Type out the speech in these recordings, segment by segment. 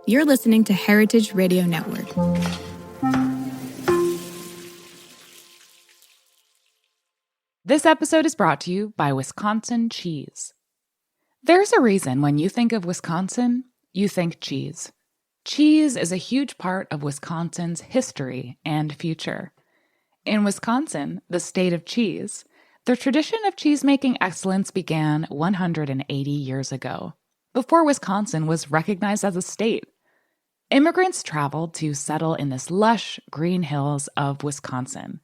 You're listening to Heritage Radio Network. This episode is brought to you by Wisconsin Cheese. There's a reason when you think of Wisconsin, you think cheese. Cheese is a huge part of Wisconsin's history and future. In Wisconsin, the state of cheese, the tradition of cheese-making excellence began 180 years ago, before Wisconsin was recognized as a state. Immigrants traveled to settle in this lush green hills of Wisconsin,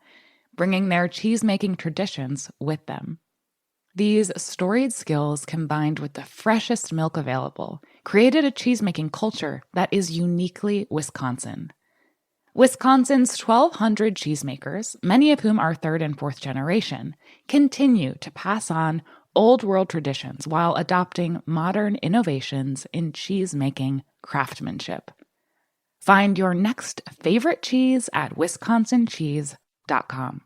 bringing their cheese-making traditions with them. These storied skills, combined with the freshest milk available, created a cheese-making culture that is uniquely Wisconsin. Wisconsin's 1,200 cheesemakers, many of whom are third and fourth generation, continue to pass on old-world traditions while adopting modern innovations in cheese-making craftsmanship. Find your next favorite cheese at wisconsincheese.com.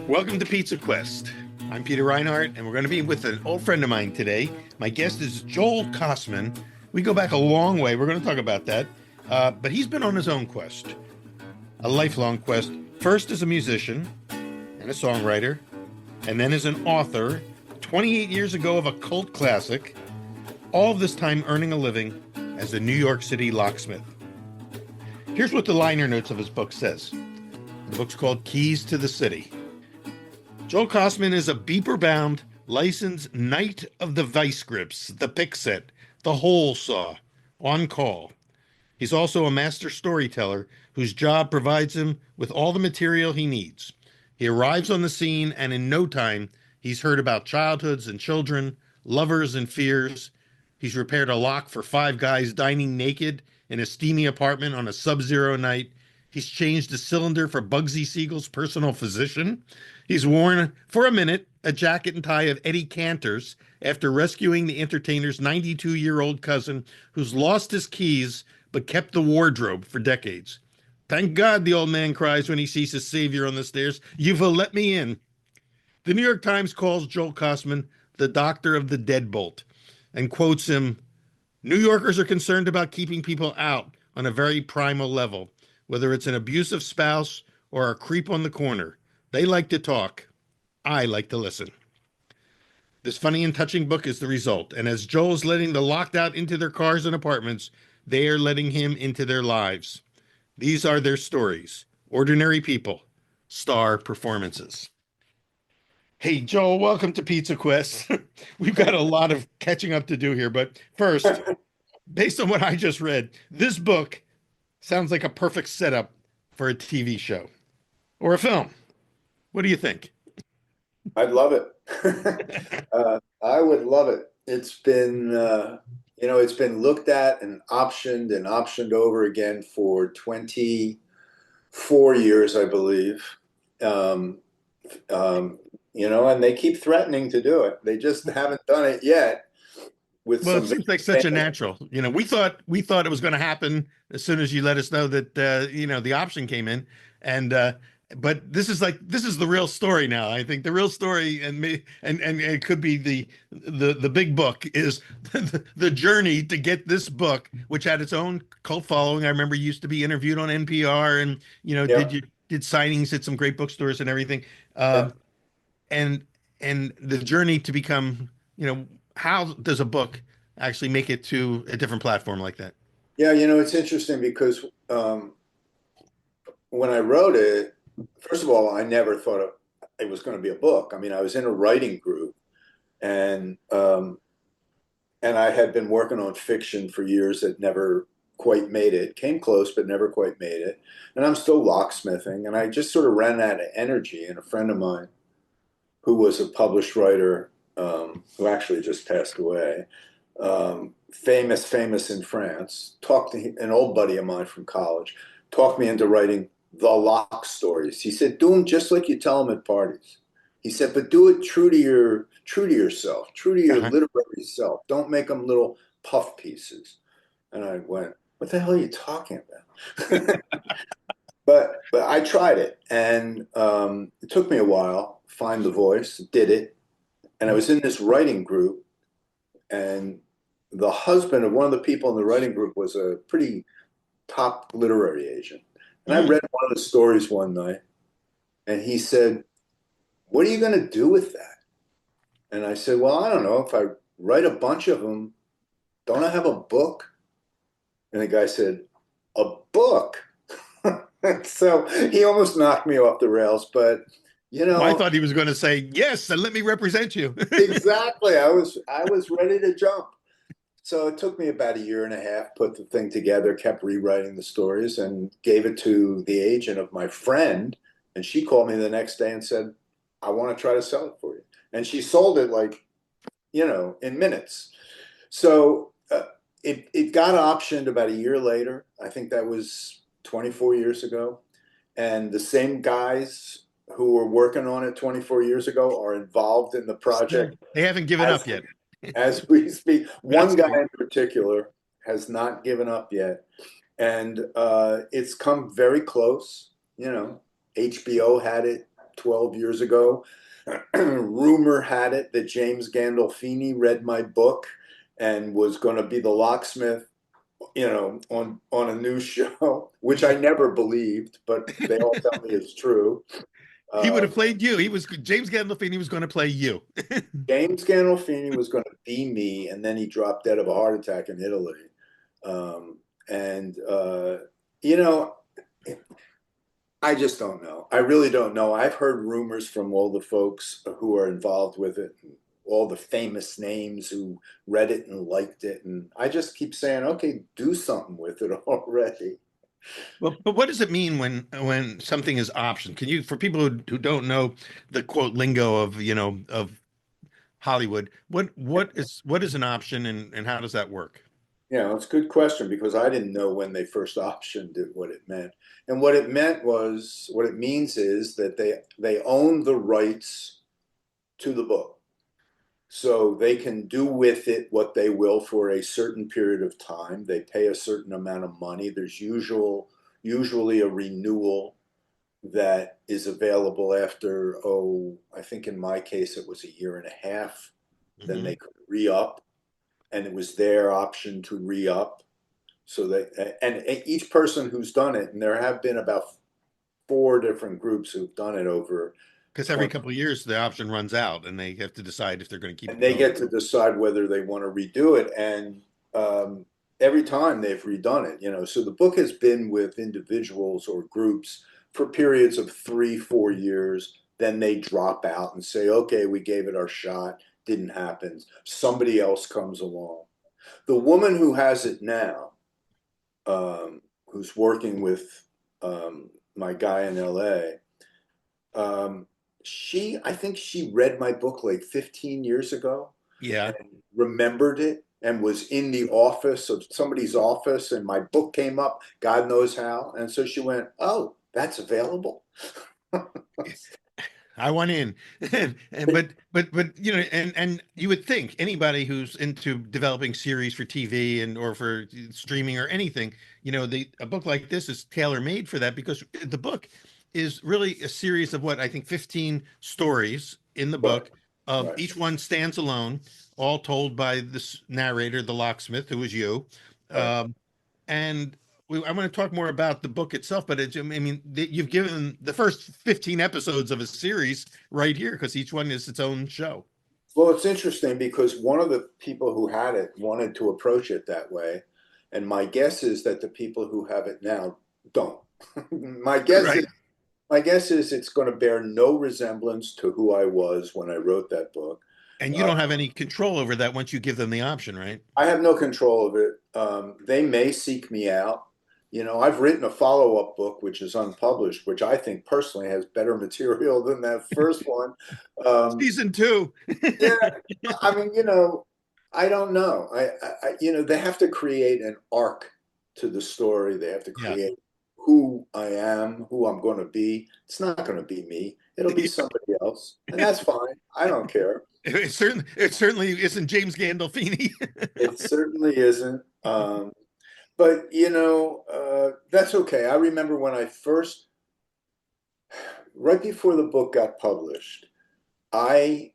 Welcome to Pizza Quest. I'm Peter Reinhardt, and we're going to be with an old friend of mine today. My guest is Joel Kostman. We go back a long way. We're going to talk about that. But he's been on his own quest, a lifelong quest, first as a musician and a songwriter, and then as an author, 28 years ago of a cult classic, all of this time earning a living as a New York City locksmith. Here's what the liner notes of his book says. The book's called Keys to the City. Joel Kostman is a beeper-bound, licensed knight of the vice grips, the pick set, the hole saw, on call. He's also a master storyteller whose job provides him with all the material he needs. He arrives on the scene, and in no time, he's heard about childhoods and children, lovers and fears. He's repaired a lock for 5 guys dining naked in a steamy apartment on a sub-zero night. He's changed a cylinder for Bugsy Siegel's personal physician. He's worn, for a minute, a jacket and tie of Eddie Cantor's after rescuing the entertainer's 92-year-old cousin who's lost his keys but kept the wardrobe for decades. Thank God, the old man cries when he sees his savior on the stairs. You've let me in. The New York Times calls Joel Kostman the doctor of the Deadbolt and quotes him, "New Yorkers are concerned about keeping people out on a very primal level, whether it's an abusive spouse or a creep on the corner. They like to talk. I like to listen." This funny and touching book is the result, and as Joel's letting the locked out into their cars and apartments, they are letting him into their lives. These are their stories. Ordinary people, star performances. Hey, Joel, welcome to Pizza Quest. We've got a lot of catching up to do here, but first, based on what I just read, this book sounds like a perfect setup for a TV show or a film. What do you think? I'd love it. I would love it. It's been, it's been looked at and optioned over again for 24 years, I believe. And they keep threatening to do it. They just haven't done it yet. It seems like such a natural. We thought it was going to happen as soon as you let us know that the option came in, and but this is the real story now. I think the real story, and it could be the big book, is the journey to get this book, which had its own cult following. I remember you used to be interviewed on NPR, and did signings at some great bookstores and everything. And the journey to become, how does a book actually make it to a different platform like that? Yeah, it's interesting because when I wrote it, first of all, I never thought it was going to be a book. I mean, I was in a writing group, and I had been working on fiction for years that never quite made it. Came close, but never quite made it. And I'm still locksmithing, and I just sort of ran out of energy. And a friend of mine, who was a published writer, who actually just passed away, famous in France, an old buddy of mine from college, talked me into writing the lock stories. He said, do them just like you tell them at parties. He said, but do it true to yourself, true to your literary self. Don't make them little puff pieces. And I went, what the hell are you talking about? But I tried it, and it took me a while, find the voice, did it, And I was in this writing group, and the husband of one of the people in the writing group was a pretty top literary agent. And I Mm. read one of the stories one night, and he said, "What are you going to do with that?" And I said, "Well, I don't know. If I write a bunch of them, don't I have a book?" And the guy said, "A book?" So he almost knocked me off the rails, but you Well, I know, thought he was going to say yes, and let me represent you. exactly. I was ready to jump. So it took me about a year and a half, put the thing together, kept rewriting the stories, and gave it to the agent of my friend. And she called me the next day and said, "I want to try to sell it for you." And she sold it like, in minutes. So it got optioned about a year later. I think that was 24 years ago. And the same guys who were working on it 24 years ago are involved in the Still, project they haven't given as up yet. as we speak. That's One guy great. in particular has not given up yet, and it's come very close. HBO had it 12 years ago. Rumor had it that James Gandolfini read my book and was going to be the locksmith, on a new show, which I never believed, but they all tell me it's true. He would Uh, have played you. James Gandolfini was going to play you. James Gandolfini was going to be me, and then he dropped dead of a heart attack in Italy. And you know, I just don't know. I really don't know. I've heard rumors from all the folks who are involved with it, and all the famous names who read it and liked it, and I just keep saying, okay, do something with it already. Well, but what does it mean when something is optioned? Can you, for people who don't know the quote lingo of of Hollywood, what is an option and how does that work? Yeah, it's a good question because I didn't know when they first optioned it what it meant. And what it means is that they own the rights to the book. So they can do with it what they will for a certain period of time. They pay a certain amount of money. There's usually a renewal that is available after, I think in my case it was a year and a half. Then Hmm. they could re-up, and it was their option to re-up. So and each person who's done it, and there have been about four different groups who've done it over Because every 20, couple of years the option runs out and they have to decide if they're going to keep and it they going. get to decide whether they want to redo it. And every time they've redone it, so the book has been with individuals or groups for periods of 3, 4 years. Then they drop out and say, okay, we gave it our shot, didn't happen. Somebody else comes along. The woman who has it now, who's working with my guy in LA, um, I think she read my book like 15 years ago Yeah. and remembered it and was in the office of somebody's office, and my book came up, God knows how. And so she went, "Oh, that's available." I want in. But and you would think anybody who's into developing series for TV and or for streaming or anything, a book like this is tailor-made for that because the book is really a series of what I think 15 stories in the Right, book of right, each one stands alone, all told by this narrator, the locksmith, who is you. right. Um, and I want to talk more about the book itself, but I mean, you've given the first 15 episodes of a series right here because each one is its own show. Well, it's interesting because one of the people who had it wanted to approach it that way. And my guess is that the people who have it now don't. my guess is Right. my guess is it's going to bear no resemblance to who I was when I wrote that book. And you Uh, don't have any control over that once you give them the option, right? I have no control of it. They may seek me out. I've written a follow-up book, which is unpublished, which I think personally has better material than that first one. Um, Season two. yeah, I mean, I don't know. They have to create an arc to the story. They have to Yeah. create who I am, who I'm going to be. It's not going to be me. It'll be somebody else, and that's fine. I don't care. It certainly isn't James Gandolfini. It certainly isn't. But that's okay. I remember when right before the book got published, I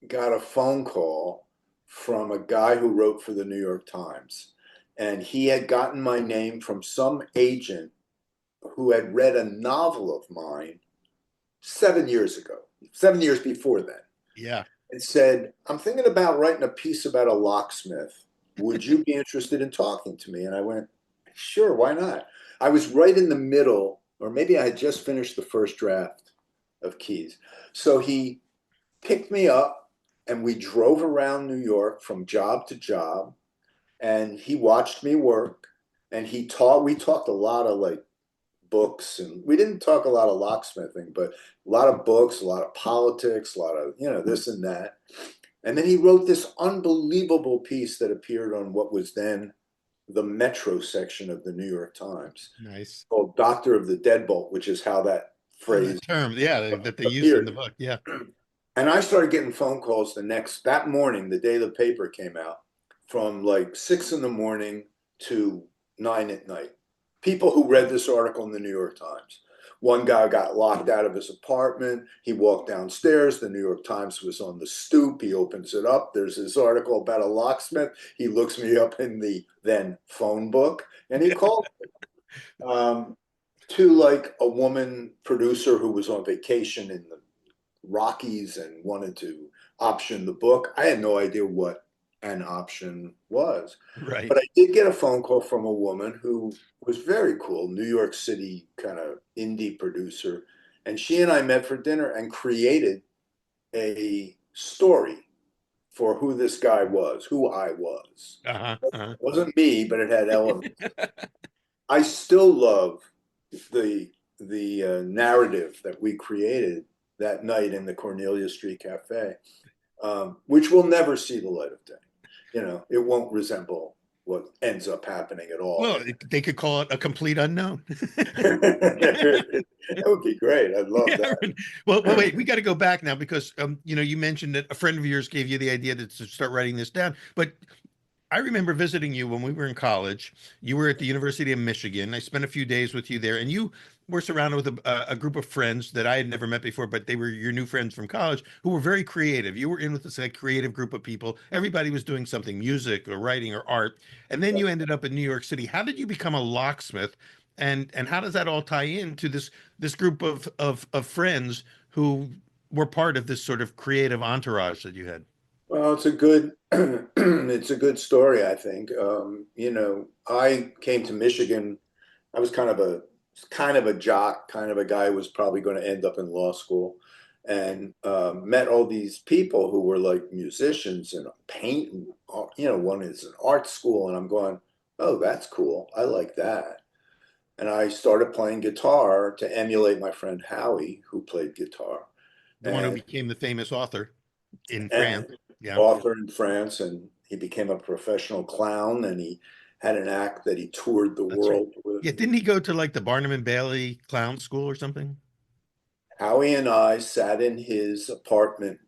got a phone call from a guy who wrote for the New York Times. And he had gotten my name from some agent who had read a novel of mine 7 years ago, 7 years before then. Yeah. And said, I'm thinking about writing a piece about a locksmith. Would you be interested in talking to me? And I went, sure, why not? I was right in the middle, or maybe I had just finished the first draft of Keys. So he picked me up and we drove around New York from job to job. And he watched me work and we talked a lot of like books, and we didn't talk a lot of locksmithing, but a lot of books, a lot of politics, a lot of, this and that. And then he wrote this unbelievable piece that appeared on what was then the Metro section of the New York Times. Nice. Called Doctor of the Deadbolt, which is how that phrase term, that they used appeared in the book. Yeah. And I started getting phone calls that morning, the day the paper came out, from like 6 a.m. to 9 p.m. People who read this article in the New York Times. One guy got locked out of his apartment. He walked downstairs. The New York Times was on the stoop. He opens it up. There's this article about a locksmith. He looks me up in the then phone book, and he called to like a woman producer who was on vacation in the Rockies and wanted to option the book. I had no idea what an option was. Right. But I did get a phone call from a woman who was very cool, New York City kind of indie producer. And she and I met for dinner and created a story for who this guy was, who I was. It wasn't me, but it had elements. I still love the narrative that we created that night in the Cornelia Street Cafe, which will never see the light of day. It won't resemble what ends up happening at all. Well, they could call it a complete unknown. That would be great. I'd love that. Well, wait, we got to go back now because, you mentioned that a friend of yours gave you the idea to start writing this down. But I remember visiting you when we were in college. You were at the University of Michigan. I spent a few days with you there, and you were surrounded with a group of friends that I had never met before, but they were your new friends from college who were very creative. You were in with this creative group of people. Everybody was doing something, music or writing or art. And then you ended up in New York City. How did you become a locksmith? And how does that all tie into this group of friends who were part of this sort of creative entourage that you had? Well, it's a good it's a good story, I think. I came to Michigan. I was kind of a jock, kind of a guy who was probably going to end up in law school, and met all these people who were like musicians and paint. And, one is an art school, and I'm going, oh, that's cool. I like that. And I started playing guitar to emulate my friend Howie, who played guitar. The one who became the famous author in And France. Yeah. author in France, and he became a professional clown, and he had an act that he toured the That's right. world with. Yeah, didn't he go to like the Barnum and Bailey clown school or something? Howie and I sat in his apartment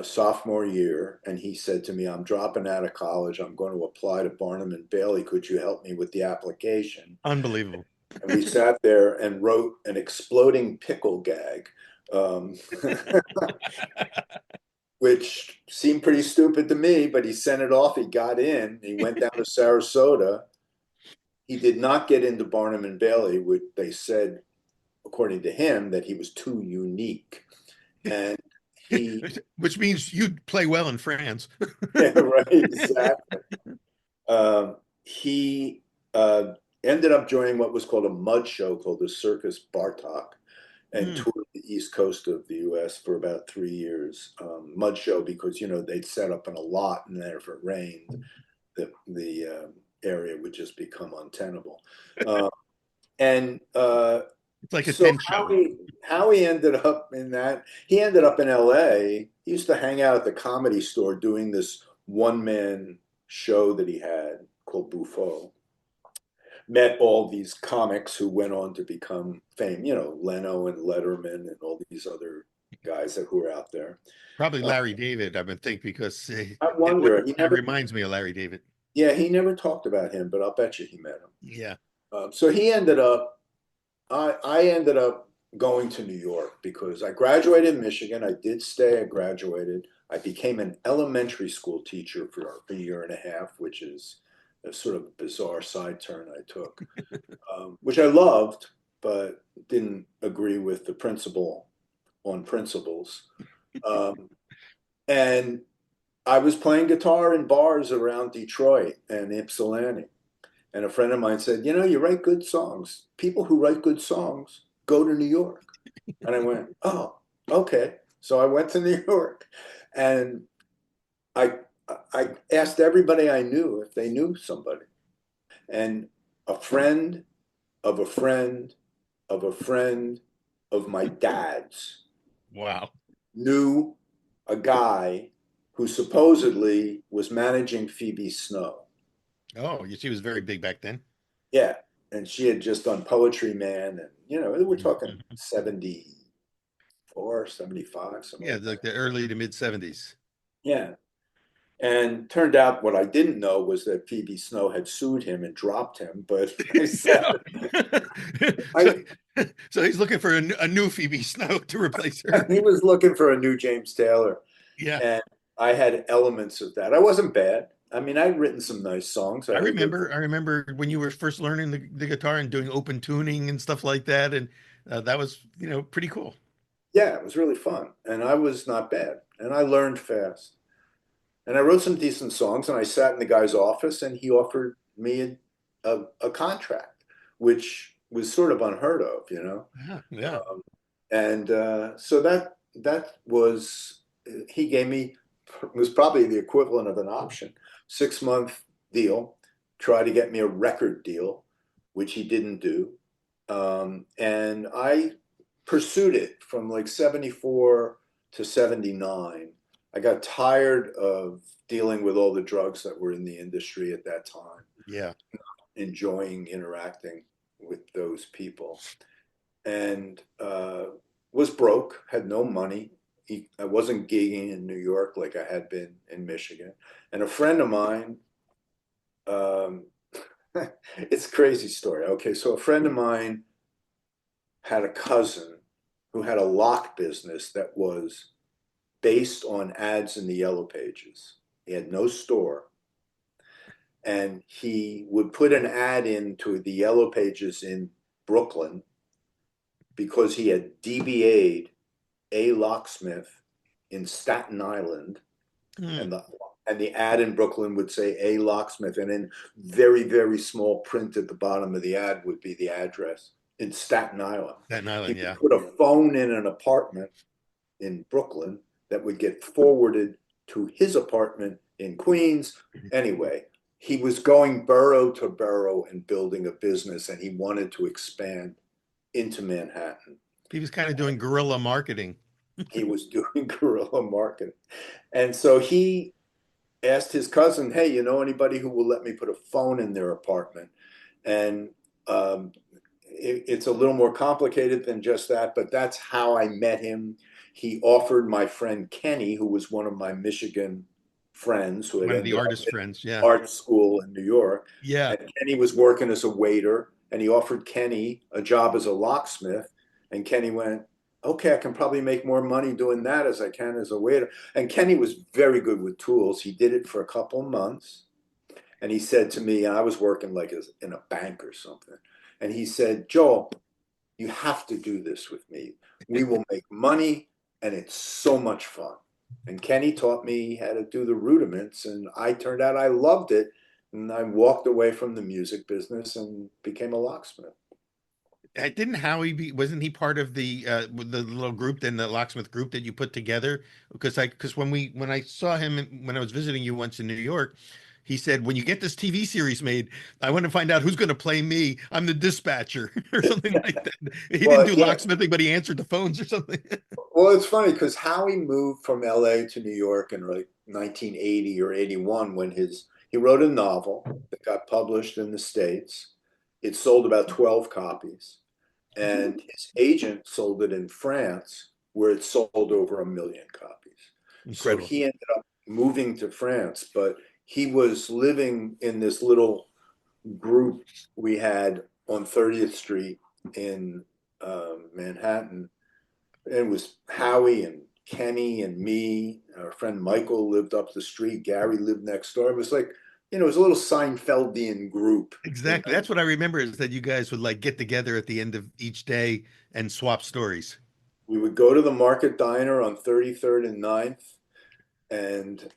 sophomore year, and he said to me, I'm dropping out of college. I'm going to apply to Barnum and Bailey. Could you help me with the application? Unbelievable. And we sat there and wrote an exploding pickle gag. Which seemed pretty stupid to me, but he sent it off. He got in. He went down to Sarasota. He did not get into Barnum and Bailey, which they said, according to him, that he was too unique. And which means you'd play well in France. Yeah, right, exactly. He ended up joining what was called a mud show called the Circus Bartok, and toured the East Coast of the U.S. for about 3 years. Mud show because, they'd set up in a lot, and then if it rained, the area would just become untenable. It's like a tent show. How he ended up in that, he ended up in L.A. He used to hang out at the Comedy Store doing this one-man show that he had called Buffo. Met all these comics who went on to become famous, Leno and Letterman and all these other guys who were out there. Probably Larry David, I would think, because I wonder. It reminds me of Larry David. Yeah, he never talked about him, but I'll bet you he met him. Yeah. So he ended up, I ended up going to New York because I graduated in Michigan. I did stay. I graduated. I became an elementary school teacher for a year and a half, which is a sort of bizarre side turn I took, which I loved, but didn't agree with the principal on principles. Um, and I was playing guitar in bars around Detroit and Ypsilanti. And a friend of mine said, you know, you write good songs. People who write good songs go to New York. And I went, oh, okay. So I went to New York and I I asked everybody I knew if they knew somebody. And a friend of a friend of a friend of my dad's Wow. knew a guy who supposedly was managing Phoebe Snow. Oh, she was very big back then. Yeah. And she had just done Poetry Man. And, you know, we're talking Mhm. 74, 75, something Yeah, like like that. the early to mid 70s. Yeah. And turned out what I didn't know was that Phoebe Snow had sued him and dropped him. But I said, Yeah. so, I, so he's looking for a new Phoebe Snow to replace her. he was looking for a new James Taylor. Yeah. And I had elements of that. I wasn't bad. I mean, I'd written some nice songs. I I had a good, remember I remember when you were first learning the guitar and doing open tuning and stuff like that. And that was, pretty cool. yeah, it was really fun. And I was not bad. And I learned fast. And I wrote some decent songs. And I sat in the guy's office and he offered me a contract, which was sort of unheard of, you know? Yeah. Yeah. And so that was, he gave me, was probably the equivalent of an option, 6 month deal, try to get me a record deal, which he didn't do. And I pursued it from like 74 to 79. I got tired of dealing with all the drugs that were in the industry at that time, Yeah. enjoying interacting with those people, and was broke, had no money. I wasn't gigging in New York like I had been in Michigan. And a friend of mine, um, it's a crazy story. Okay, so a friend of mine had a cousin who had a lock business that was based on ads in the yellow pages. He had no store. And he would put an ad into the yellow pages in Brooklyn because he had DBA'd a locksmith in Staten Island, Hmm. and the ad in Brooklyn would say a locksmith, and in very very small print at the bottom of the ad would be the address in Staten Island. Staten He Island. would Yeah. put a phone in an apartment in Brooklyn that would get forwarded to his apartment in Queens. Anyway, he was going borough to borough and building a business, and he wanted to expand into Manhattan. He was kind of doing guerrilla marketing. He was doing guerrilla marketing. And so he asked his cousin, hey, you know anybody who will let me put a phone in their apartment? And um, it's a little more complicated than just that, but that's how I met him. He offered my friend Kenny, who was one of my Michigan friends who had One of the ended up artist in friends. Yeah. art school in New York. Yeah. And Kenny was working as a waiter, and he offered Kenny a job as a locksmith. And Kenny went, okay, I can probably make more money doing that as I can as a waiter. And Kenny was very good with tools. He did it for a couple of months. And he said to me, and I was working like in a bank or something. And he said, Joel, you have to do this with me. We will make money and it's so much fun. And Kenny taught me how to do the rudiments, and I turned out I loved it. And I walked away from the music business and became a locksmith. Didn't Howie wasn't he part of the little group, then the locksmith group that you put together? Because when I saw him when I was visiting you once in New York, he said, when you get this TV series made, I want to find out who's going to play me. I'm the dispatcher or something like that. He didn't Well, do yeah. locksmithing, but he answered the phones or something. Well, it's funny because Howie moved from LA to New York in like 1980 or 81 when he wrote a novel that got published in the States. It sold about 12 copies. And his agent sold it in France, where it sold over 1 million copies. So Incredible. he ended up moving to France, but he was living in this little group we had on 30th Street in Manhattan. And it was Howie and Kenny and me, our friend Michael lived up the street. Gary lived next door. It was like, it was a little Seinfeldian group. Exactly. That's what I remember is that you guys would like get together at the end of each day and swap stories. We would go to the Market Diner on 33rd and Ninth, and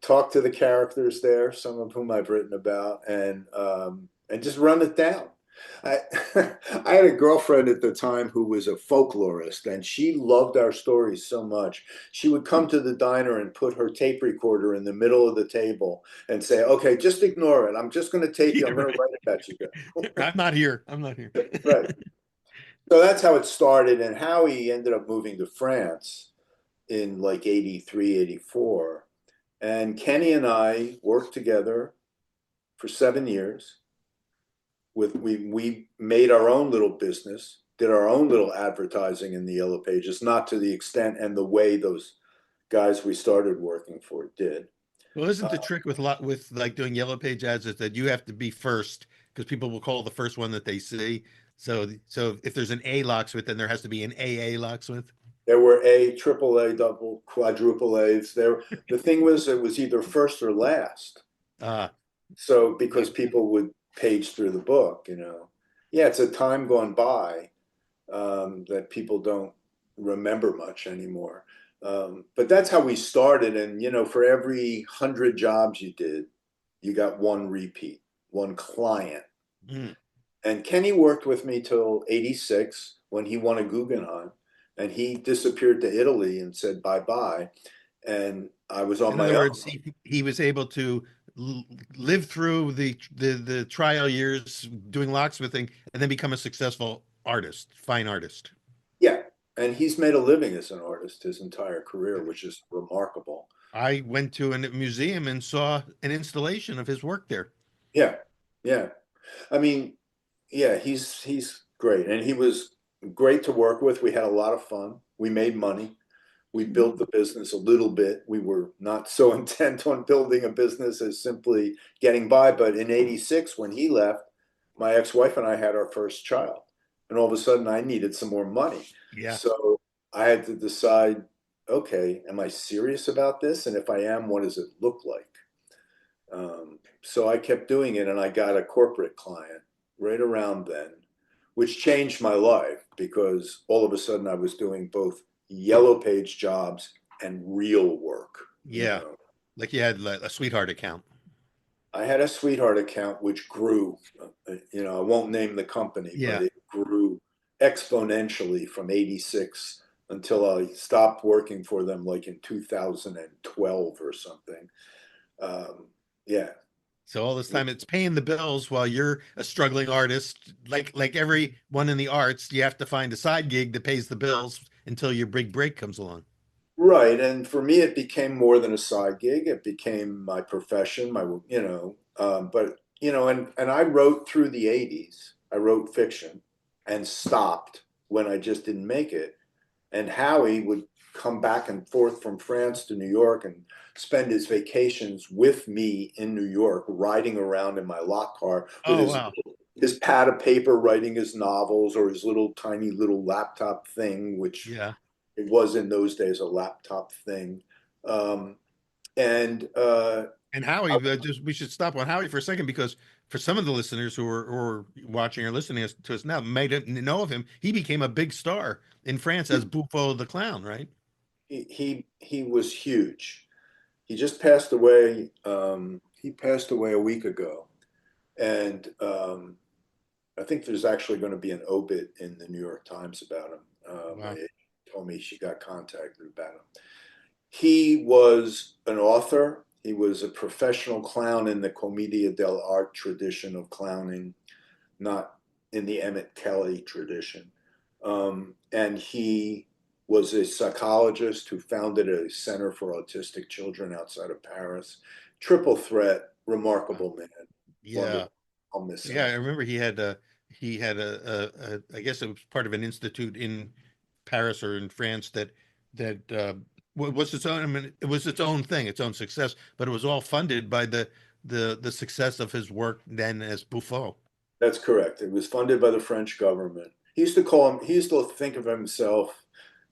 talk to the characters there, some of whom I've written about, and just run it down. I I had a girlfriend at the time who was a folklorist, and she loved our stories so much. She would come to the diner and put her tape recorder in the middle of the table and say, "Okay, just ignore it. I'm just going to take you. Yeah, I'm going to right. write about you." I'm not here. I'm not here. Right. So that's how it started. And Howie ended up moving to France in like 83, 84. And Kenny and I worked together for 7 years. We made our own little business, did our own little advertising in the Yellow Pages, not to the extent and the way those guys we started working for did. Well, isn't the trick with like doing yellow page ads is that you have to be first because people will call the first one that they see. So if there's an A locksmith, then there has to be an AA locksmith. There were A, triple A, double, quadruple A's. The thing was, it was either first or last. Uh, So because people would page through the book, yeah, it's a time gone by that people don't remember much anymore. But that's how we started. And, for every 100 jobs you did, you got one repeat, one client. mm. And Kenny worked with me till 86 when he won a Guggenheim. And he disappeared to Italy and said bye-bye. And I was on In my other own. words, he was able to live through the trial years doing locksmithing and then become a successful artist, fine artist. Yeah. And he's made a living as an artist his entire career, which is remarkable. I went to a museum and saw an installation of his work there. Yeah. Yeah. I mean, yeah, he's great. And he was great to work with. We had a lot of fun. We made money. We built the business a little bit. We were not so intent on building a business as simply getting by. But in 86, when he left, my ex-wife and I had our first child. And all of a sudden I needed some more money. Yeah. So I had to decide, okay, am I serious about this? And if I am, what does it look like? So I kept doing it, and I got a corporate client right around then, which changed my life because all of a sudden I was doing both yellow page jobs and real work. Yeah. Like you had a sweetheart account. I had a sweetheart account which grew. I won't name the company, Yeah. but it grew exponentially from 86 until I stopped working for them like in 2012 or something. Yeah. So all this time it's paying the bills while you're a struggling artist. Like everyone in the arts, you have to find a side gig that pays the bills until your big break comes along. Right. And for me, it became more than a side gig. It became my profession, and I wrote through the 80s. I wrote fiction and stopped when I just didn't make it. And Howie would come back and forth from France to New York and spend his vacations with me in New York, riding around in my lock car with Oh, wow. his pad of paper, writing his novels, or his little tiny little laptop thing, which Yeah. it was in those days a laptop thing. Um, and And Howie, we should stop on Howie for a second because for some of the listeners who are watching or listening to us now may not know of him, he became a big star in France as Buffo the Clown, right? he was huge. He just passed away. He passed away a week ago, and I think there's actually going to be an obit in the New York Times about him. My Wow. agent told me she got contacted about him. He was an author. He was a professional clown in the commedia dell'arte tradition of clowning, not in the Emmett Kelly tradition. And he was a psychologist who founded a center for autistic children outside of Paris. Triple threat, remarkable man. Yeah. Wonderful. I'll miss him. Yeah, I remember he had a I guess it was part of an institute in Paris or in France that was its own. I mean, it was its own thing, its own success, but it was all funded by the success of his work then as Buffon. That's correct. It was funded by the French government. He used to think of himself,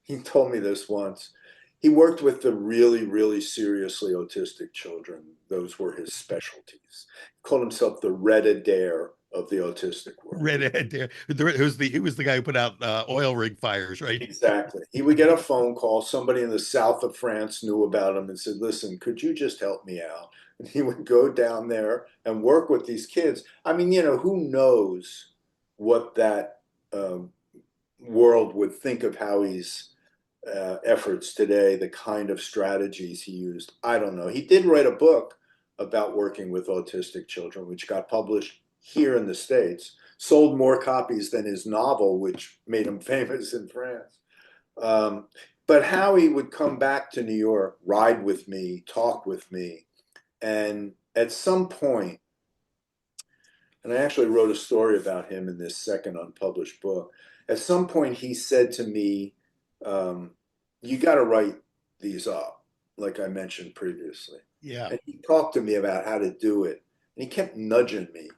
he told me this once, he worked with the really, really seriously autistic children. Those were his specialties. He called himself the Red Adair of the autistic world. Redhead there. Who was the guy who put out oil rig fires, right? Exactly. He would get a phone call. Somebody in the south of France knew about him and said, "Listen, could you just help me out?" And he would go down there and work with these kids. I mean, who knows what that world would think of Howie's efforts today, the kind of strategies he used. I don't know. He did write a book about working with autistic children, which got published here in the States, sold more copies than his novel, which made him famous in France. But Howie would come back to New York, ride with me, talk with me. And at some point, and I actually wrote a story about him in this second unpublished book, at some point he said to me, you got to write these up, like I mentioned previously. Yeah. And he talked to me about how to do it. And he kept nudging me.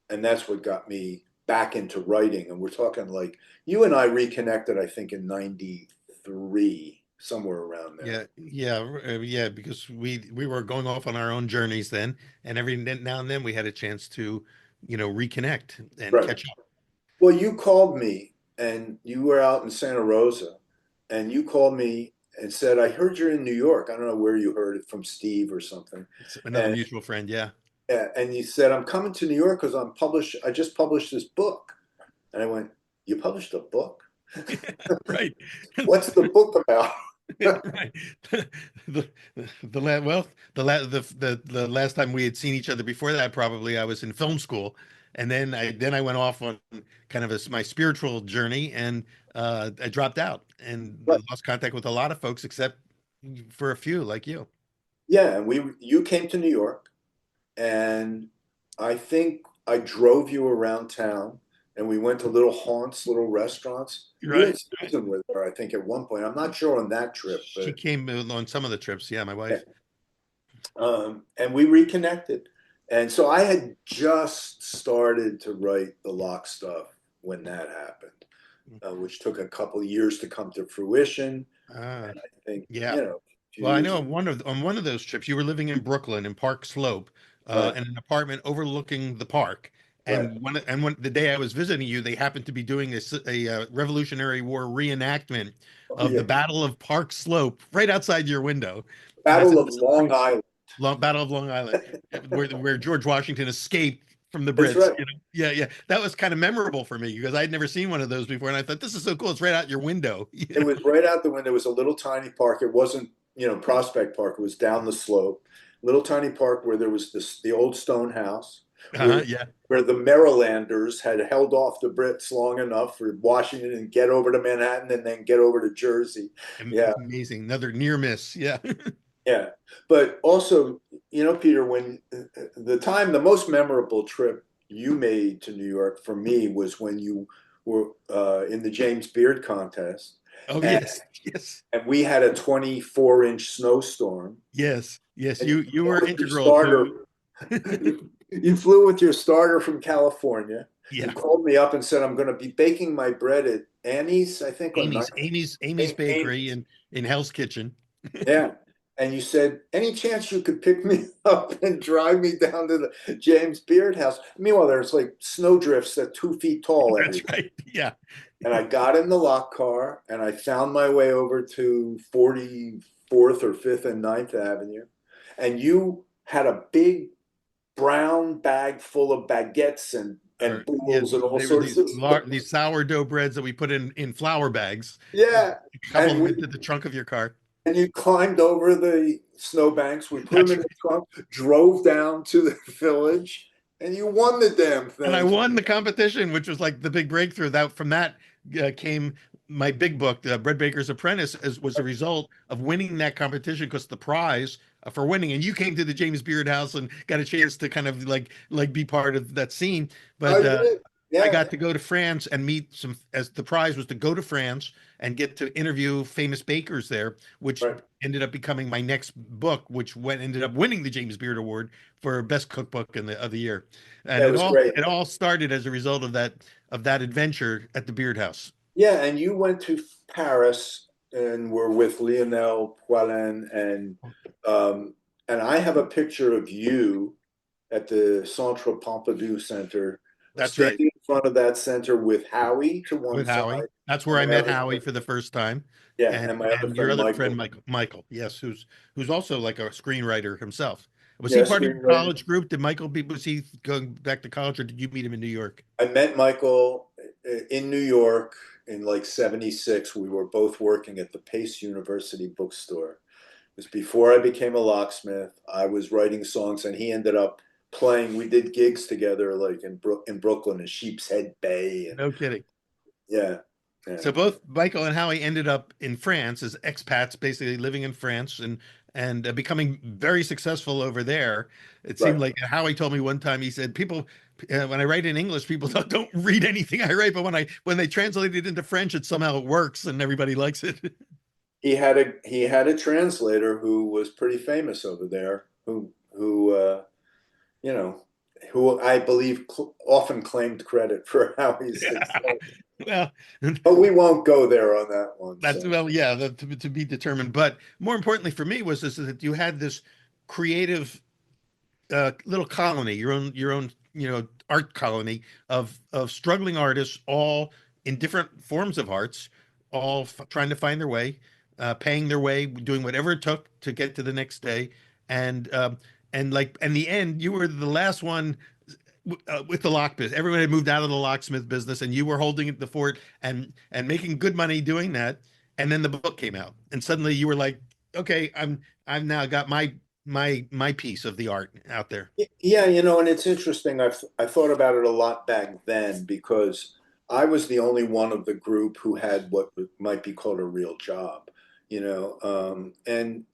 And that's what got me back into writing. And we're talking like you and I reconnected, I think, in 93, somewhere around there. Yeah, because we were going off on our own journeys then, and every now and then we had a chance to, reconnect and Right. catch up. Well, you called me and you were out in Santa Rosa and you called me and said, I heard you're in New York. I don't know where you heard it from, Steve or something. It's another And mutual friend, yeah. yeah, and you said, I'm coming to New York because I just published this book. And I went, you published a book? Right. What's the book about? Right. The the last time we had seen each other before that, probably I was in film school, and then I went off on kind of my spiritual journey, and I dropped out and Right. lost contact with a lot of folks, except for a few like you. Yeah, and you came to New York, and I think I drove you around town, and we went to little haunts, little restaurants. You Right. and Susan were there, I think, at one point. I'm not sure on that trip, She but came on some of the trips. Yeah, my yeah. wife. And we reconnected. And so I had just started to write the lock stuff when that happened, which took a couple of years to come to fruition. Ah, And I think, yeah. a few Well, I years know ago. on one of those trips, you were living in Brooklyn in Park Slope, Right, in an apartment overlooking the park. right. And when the day I was visiting you, they happened to be doing a Revolutionary War reenactment Oh, of yeah. the Battle of Park Slope right outside your window. And I Battle said, of "This is Long great. Island. Battle of Long Island, where George Washington escaped from the That's Brits." right. Yeah, yeah. That was kind of memorable for me because I'd never seen one of those before, and I thought this is so cool. It's right out your window. It was right out the window. It was a little tiny park. It wasn't, Prospect Park. It was down the slope. Little tiny park where there was the old stone house where Yeah. where the Marylanders had held off the Brits long enough for Washington and get over to Manhattan and then get over to Jersey. Yeah, Amazing. Another near miss. Yeah. yeah. But also, Peter, when the most memorable trip you made to New York for me was when you were in the James Beard contest. Oh, And yes. Yes. and we had a 24-inch snowstorm. Yes. Yes. And You flew were with your integral to. starter. You flew with your starter from California. You Yeah. called me up and said, I'm going to be baking my bread at Annie's, I think, on Amy's Bakery in Hell's Kitchen. yeah. And you said, any chance you could pick me up and drive me down to the James Beard house? Meanwhile, there's like snowdrifts at 2 feet tall That's everywhere. right. Yeah. And I got in the lock car and I found my way over to 44th or 5th and Ninth Avenue. And you had a big brown bag full of baguettes and Yeah, boules and all they were sorts of stuff. these sourdough breads that we put in flour bags, Yeah. couple And them we into the trunk of your car. and you climbed over the snowbanks. We put them That's in right. the trunk, drove down to the village, and you won the damn And I thing. won the competition, which was like the big breakthrough. That from that came my big book, The Bread Baker's Apprentice, was a result of winning that competition because the prize for winning, and you came to the James Beard House and got a chance to kind of like be part of that scene. I But did. I Yeah. got to go to France and meet some, as the prize was to go to France and get to interview famous bakers there, which Right. ended up becoming my next book, which ended up winning the James Beard Award for best cookbook of the year. And That was great. it all started as a result of that adventure at the Beard House. Yeah. And you went to Paris and we're with Lionel Poilin, and I have a picture of you at the Centre Pompidou Center, That's right. standing in front of that center with Howie to one With side, Howie. That's where and I my met other Howie friend, for the first time. yeah, And and my other your friend other friend, Michael. Michael, yes, who's also like a screenwriter himself. Was he Yeah, part of your screenwriter. college group? Did Michael was he going back to college, or did you meet him in New York? I met Michael in New York in like '76. We were both working at the Pace University bookstore. It was before I became a locksmith. I was writing songs, and he ended up playing. We did gigs together, like in Brooklyn and Sheep's Head Bay, and No kidding. yeah, yeah, So both Michael and Howie ended up in France as expats, basically living in France and becoming very successful over there. It seemed right. like Howie told me one time. He said, "People, when I write in English, people don't read anything I write, but when they translate it into French, it somehow works and everybody likes it." He had a translator who was pretty famous over there, who you know, who I believe often claimed credit for Howie's success. Well, But we won't go there on that one. that's So well, yeah, to be determined. But more importantly for me was this, that you had this creative little colony, your own, art colony of struggling artists, all in different forms of arts, all trying to find their way, paying their way, doing whatever it took to get to the next day, and like, in the end, you were the last one with the locksmith. Everyone had moved out of the locksmith business, and you were holding the fort and making good money doing that. And then the book came out, and suddenly you were like, okay, I've now got my piece of the art out there. yeah, and it's interesting. I thought about it a lot back then because I was the only one of the group who had what might be called a real job, and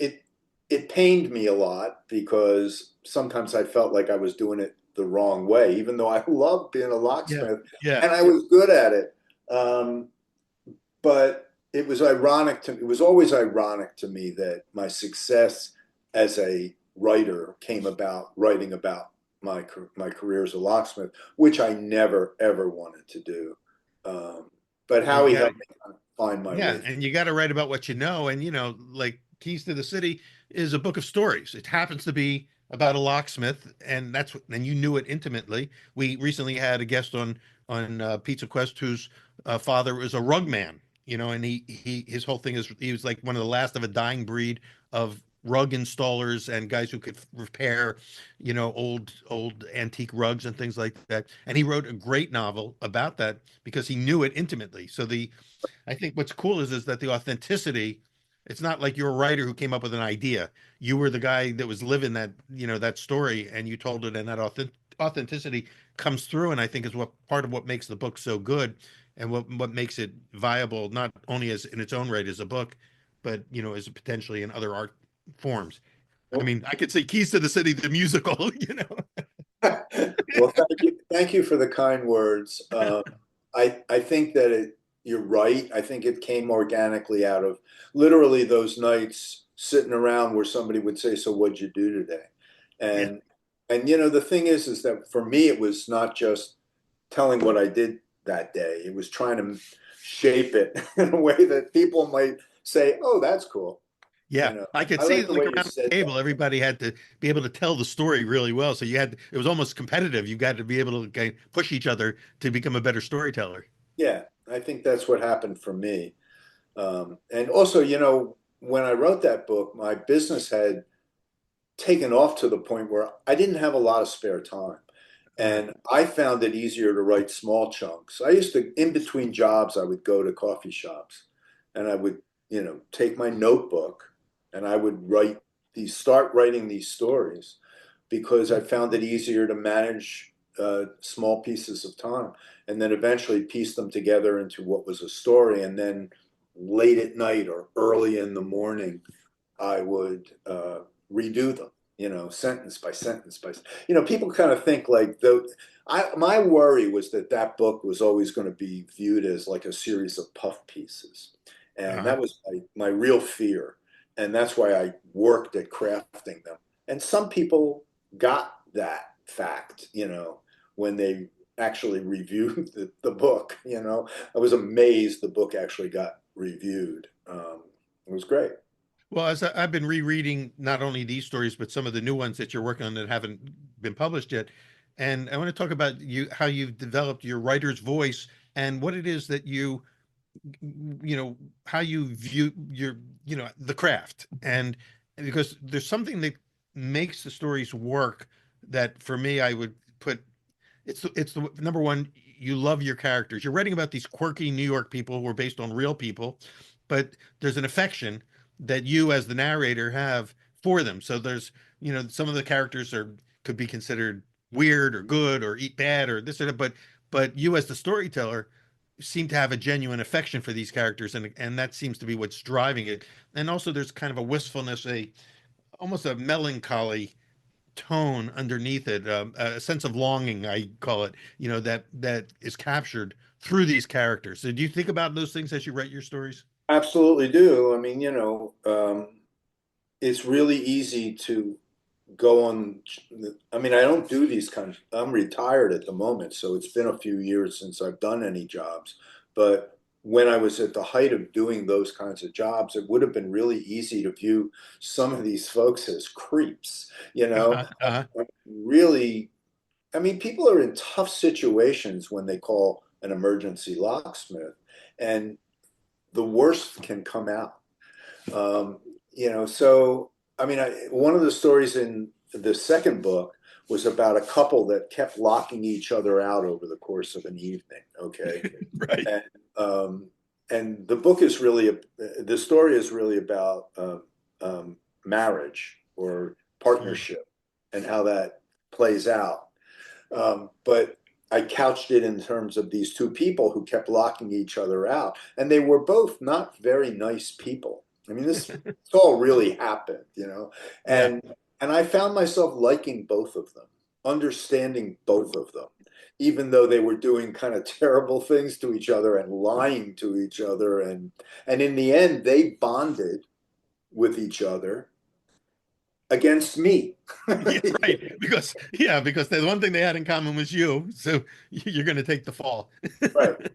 it pained me a lot because sometimes I felt like I was doing it the wrong way, even though I loved being a Yeah, locksmith yeah, and I was good at it. Um, but it was always ironic to me that my success as a writer came about writing about my career as a locksmith, which I never ever wanted to do. Um, but well, you Howie got helped me kind of find my yeah, way through. and you got to write about what you know, and like Keys to the City is a book of stories. It happens to be about a locksmith, and and you knew it intimately. We recently had a guest on Pizza Quest whose father was a rug man, and his whole thing is he was like one of the last of a dying breed of rug installers and guys who could repair, old antique rugs and things like that. And he wrote a great novel about that because he knew it intimately. So I think what's cool is that the authenticity, it's not like you're a writer who came up with an idea. You were the guy that was living that story, and you told it, and that authenticity comes through, and I think is what part of what makes the book so good, and what makes it viable, not only as in its own right as a book, but as potentially in other art forms. I Well, mean, I could say Keys to the City, the musical, well, thank you for the kind words. I think that you're right. I think it came organically out of literally those nights sitting around where somebody would say, "So what'd you do today?" Yeah, And the thing is that for me it was not just telling what I did that day. It was trying to shape it in a way that people might say, "Oh, that's cool." yeah, I could I see like the like way you around the said table, that. everybody had to be able to tell the story really well. So it was almost competitive. You got to be able to kind of push each other to become a better storyteller. Yeah, I think that's what happened for me. And also, when I wrote that book, my business had taken off to the point where I didn't have a lot of spare time. Uh, And I found it easier to write small chunks. I used to, in between jobs, I would go to coffee shops and I would, take my notebook and I would start writing these stories because I found it easier to manage small pieces of time and then eventually piece them together into what was a story. And then late at night or early in the morning, I would redo them, sentence by sentence people kind of think like my worry was that book was always going to be viewed as like a series of puff pieces. And uh-huh. that was my real fear. And that's why I worked at crafting them. And some people got that fact, when they actually reviewed the book. I was amazed the book actually got reviewed. it was great. Well, as I've been rereading not only these stories, but some of the new ones that you're working on that haven't been published yet. And I want to talk about how you've developed your writer's voice and what it is that how you view the craft. And because there's something that makes the stories work that for me, I would put it's the number one. You love your characters. You're writing about these quirky New York people who are based on real people, but there's an affection that you, as the narrator, have for them. So there's, some of the characters could be considered weird or good or eat bad or this or that, but you, as the storyteller, seem to have a genuine affection for these characters, and that seems to be what's driving it. And also, there's kind of a wistfulness, almost a melancholy tone underneath it, a sense of longing, I call it, that is captured through these characters. So do you think about those things as you write your stories? Absolutely do. I mean, it's really easy to go on. I mean, I don't do these kinds. I'm retired at the moment, so it's been a few years since I've done any jobs. But when I was at the height of doing those kinds of jobs, it would have been really easy to view some of these folks as creeps, Uh-huh. really. I mean, people are in tough situations when they call an emergency locksmith, and the worst can come out. So I mean, one of the stories in the second book was about a couple that kept locking each other out over the course of an evening. Okay, Right. and and the book is really the story is really about marriage or partnership and how that plays out. But I couched it in terms of these two people who kept locking each other out, and they were both not very nice people. I mean, this all really happened, Yeah. and and I found myself liking both of them, understanding both of them, even though they were doing kind of terrible things to each other and lying to each other, and in the end, they bonded with each other against me. Yeah, right. Because the one thing they had in common was you. So you're going to take the fall. Right.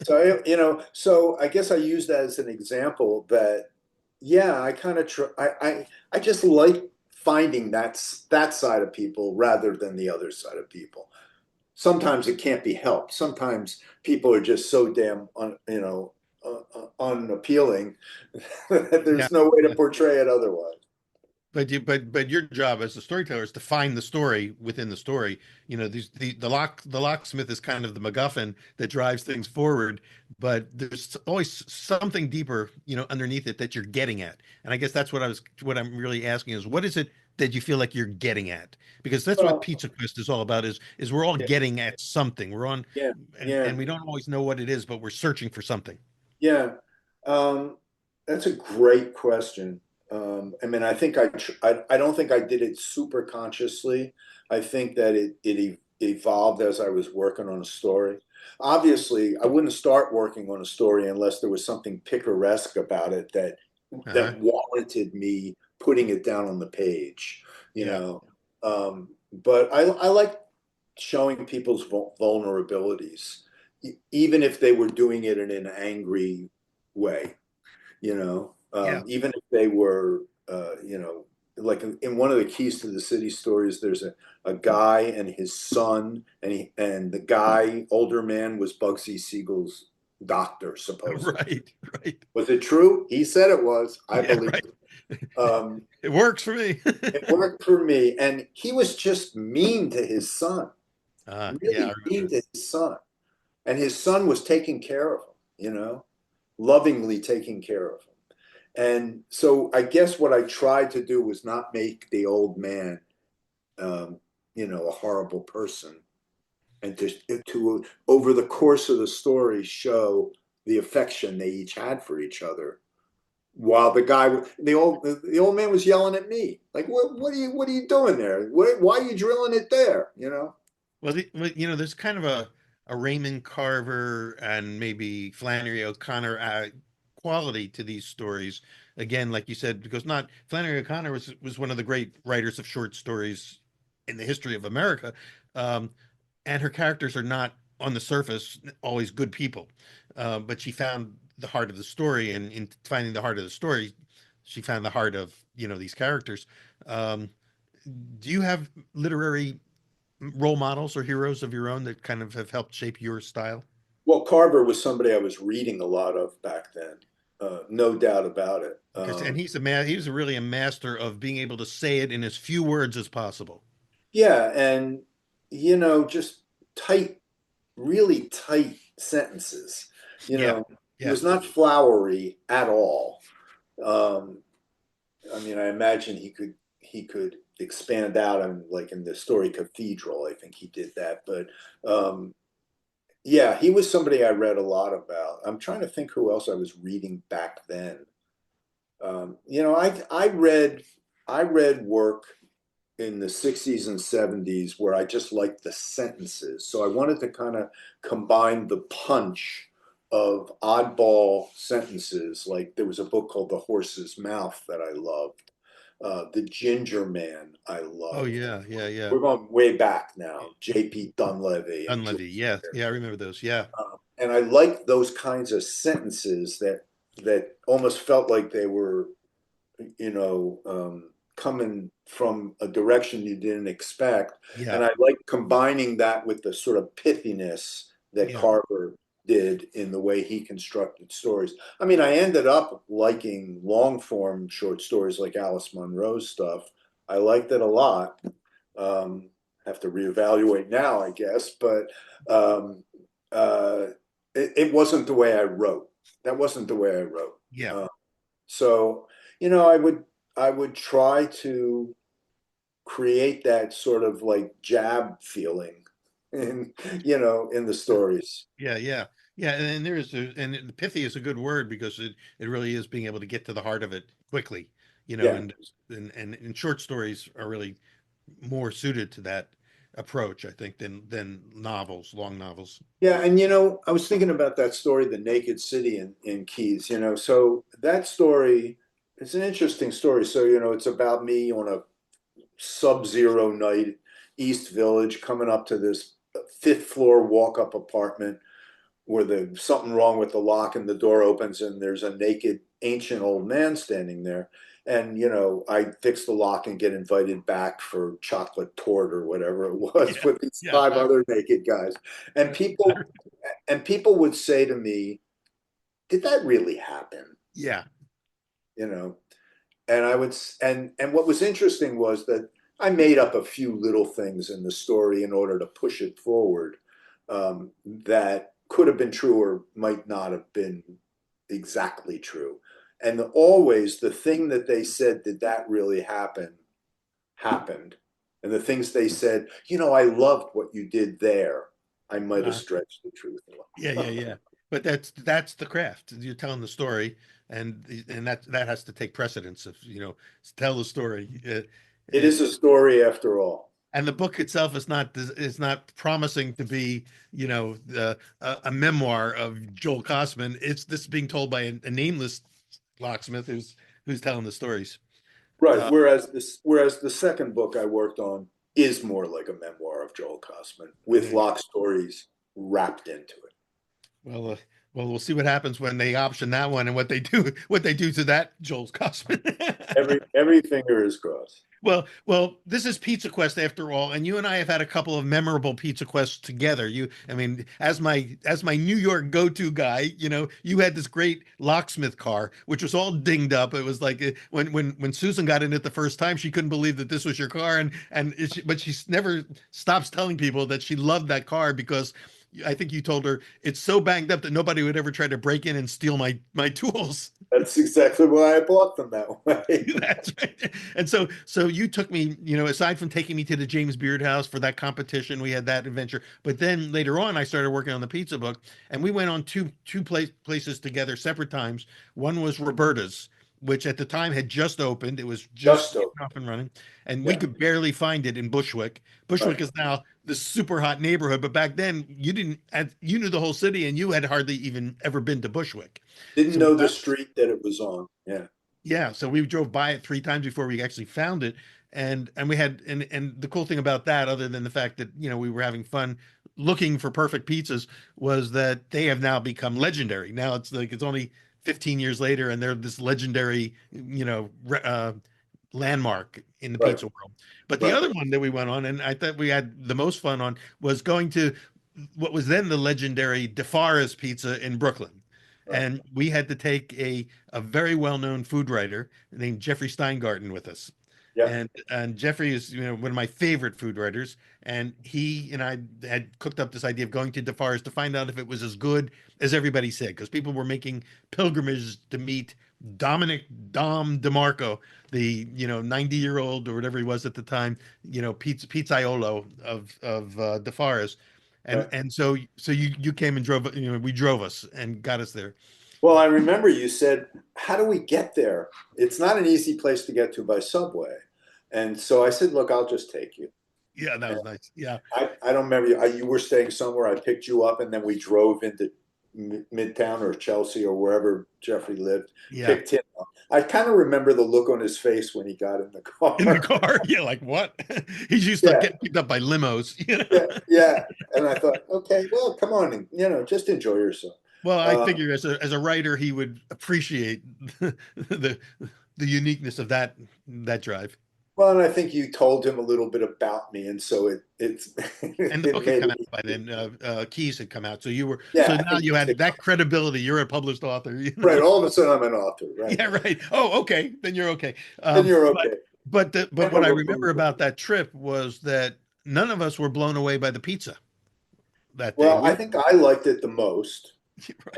So so I guess I use that as an example that, yeah, I kind of I just like finding that side of people rather than the other side of people. Sometimes it can't be helped. Sometimes people are just so damn unappealing that Yeah. there's no way to portray it otherwise. But your job as a storyteller is to find the story within the story. The locksmith is kind of the MacGuffin that drives things forward, but there's always something deeper, underneath it that you're getting at. And I guess that's what I'm really asking is, what is it that you feel like you're getting at? Because that's what Well, Pizza Quest is all about, is we're all yeah, getting at something. yeah, And yeah. we don't always know what it is, but we're searching for something. Yeah, um, that's a great question. I mean, I don't think I did it super consciously. I think that it evolved as I was working on a story. Obviously, I wouldn't start working on a story unless there was something picaresque about it Uh-huh. that warranted me putting it down on the page, you Yeah. know. But I like showing people's vulnerabilities, even if they were doing it in an angry way, Yeah. even if they were, like in one of the Keys to the City stories, there's a guy and his son, and the guy, older man, was Bugsy Siegel's doctor, supposedly. Right. Right. Was it true? He said it was. I Yeah. believe Right. it. Um, It works for me. it worked for me, and he was just mean to his son, Yeah, I really mean remember. to his son, and his son was taking care of him, lovingly taking care of him. And so I guess what I tried to do was not make the old man, um, a horrible person, and to over the course of the story show the affection they each had for each other. While the old man was yelling at me, like, what are you doing there? Why are you drilling it there? There's kind of a Raymond Carver and maybe Flannery O'Connor quality to these stories. Again, like you said, because not Flannery O'Connor was one of the great writers of short stories in the history of America, and her characters are not on the surface always good people, but she found the heart of the story, and in finding the heart of the story, she found the heart of, these characters. Um, do you have literary role models or heroes of your own that kind of have helped shape your style? Well, Carver was somebody I was reading a lot of back then, no doubt about it. Because and he's really a master of being able to say it in as few words as possible. Yeah, and just tight, really tight sentences. Yeah, He yeah, was not flowery at all. Um, I mean, I imagine he could expand out on, like, in the story Cathedral. I think he did that, but yeah, he was somebody I read a lot about. I'm trying to think who else I was reading back then. I read work in the 60s and 70s where I just liked the sentences. So I wanted to kind of combine the punch of oddball sentences. Like, there was a book called The Horse's Mouth that I loved. The Ginger Man I oh loved. yeah, yeah, yeah. We're going way back now. J.P. Dunleavy and George. Dunleavy, yeah, yeah, I remember those. Yeah, And I liked those kinds of sentences that almost felt like they were, coming from a direction you didn't expect. yeah, And I like combining that with the sort of pithiness that yeah. Carver did in the way he constructed stories. I mean, I ended up liking long form short stories like Alice Munro's stuff. I liked it a lot. Have to reevaluate now, I guess, but um, uh, it wasn't the way I wrote. That wasn't the way I wrote. Yeah. So, I would try to create that sort of like jab feeling in the stories. Yeah, yeah, yeah, and and pithy is a good word because it really is being able to get to the heart of it quickly, Yeah. and short stories are really more suited to that approach, I think, than novels, long novels. Yeah. And, I was thinking about that story, The Naked City in Keys, so that story, it's an interesting story. So, it's about me on a sub-zero night, East Village, coming up to this fifth floor walk-up apartment where there's something wrong with the lock and the door opens and there's a naked ancient old man standing there. And, I fix the lock and get invited back for chocolate tort or whatever it was Yeah, with these yeah, five other naked guys. And people would say to me, did that really happen? yeah, You know, and I would, and what was interesting was that I made up a few little things in the story in order to push it forward, that could have been true or might not have been exactly true. And always the thing that they said, did that really happen, happened. And the things they said, I loved what you did there. I might have uh, stretched the truth a yeah, yeah, little. yeah. But that's the craft. You're telling the story, and that has to take precedence of tell the story. It is a story after all. And the book itself is not promising to be a memoir of Joel Kostman. It's this being told by a nameless locksmith who's telling the stories. Right. Uh, Whereas the second book I worked on is more like a memoir of Joel Kostman with yeah, lock stories wrapped into it. well, we'll see what happens when they option that one and what they do to that Joel Kostman. Every finger is crossed. Well, this is Pizza Quest after all, and you and I have had a couple of memorable Pizza Quests together. I mean, as my New York go-to guy, you had this great locksmith car, which was all dinged up. It was like when Susan got in it the first time, she couldn't believe that this was your car, but she never stops telling people that she loved that car because I think you told her it's so banged up that nobody would ever try to break in and steal my tools. That's exactly why I bought them that way. That's right. And so you took me, aside from taking me to the James Beard house for that competition, we had that adventure. But then later on, I started working on the pizza book, and we went on two places together, separate times. One was Roberta's, which at the time had just opened. It was just Just getting so. up and running, and we Yeah. could barely find it in Bushwick. Right. Bushwick is now this super hot neighborhood, but back then you knew the whole city, and you had hardly even ever been to Bushwick. Didn't So we know the got street that it was on. Yeah. yeah, so we drove by it three times before we actually found it. and we had and the cool thing about that, other than the fact that we were having fun looking for perfect pizzas, was that they have now become legendary. Now it's like it's only 15 years later, and they're this legendary landmark in the Right. pizza world. But the Right. other one that we went on, and I thought we had the most fun on, was going to what was then the legendary DeFara's Pizza in Brooklyn. Right. And we had to take a very well-known food writer named Jeffrey Steingarten with us. Yeah. And Jeffrey is one of my favorite food writers, and he and I had cooked up this idea of going to DeFara's to find out if it was as good as everybody said, because people were making pilgrimages to meet Dominic Dom DeMarco, the 90-year-old or whatever he was at the time, pizzaiolo of DeFara's. And Right. and so you came and drove, we drove us and got us there. Well, I remember you said, how do we get there? It's not an easy place to get to by subway. And so I said, look, I'll just take you. Yeah, that And was nice. Yeah. I don't remember you were staying somewhere. I picked you up and then we drove into Midtown or Chelsea or wherever Jeffrey lived, Yeah. picked him up. I kind of remember the look on his face when he got in the car. In the car. Yeah, like what? He's used to Yeah. getting picked up by limos. Yeah. And I thought, okay, well, come on, and, just enjoy yourself. Well, I figure as a writer, he would appreciate the uniqueness of that drive. Well, and I think you told him a little bit about me, and so it's And the it book had made come it out by then. Keys had come out, so you were Yeah, so I now think you had it's- that credibility. You're a published author. right. All of a sudden, I'm an author. Right. Yeah, right. Oh, okay. Then you're okay. Then you're okay. But what I remember about that trip was that none of us were blown away by the pizza that day. Well, I think I liked it the most.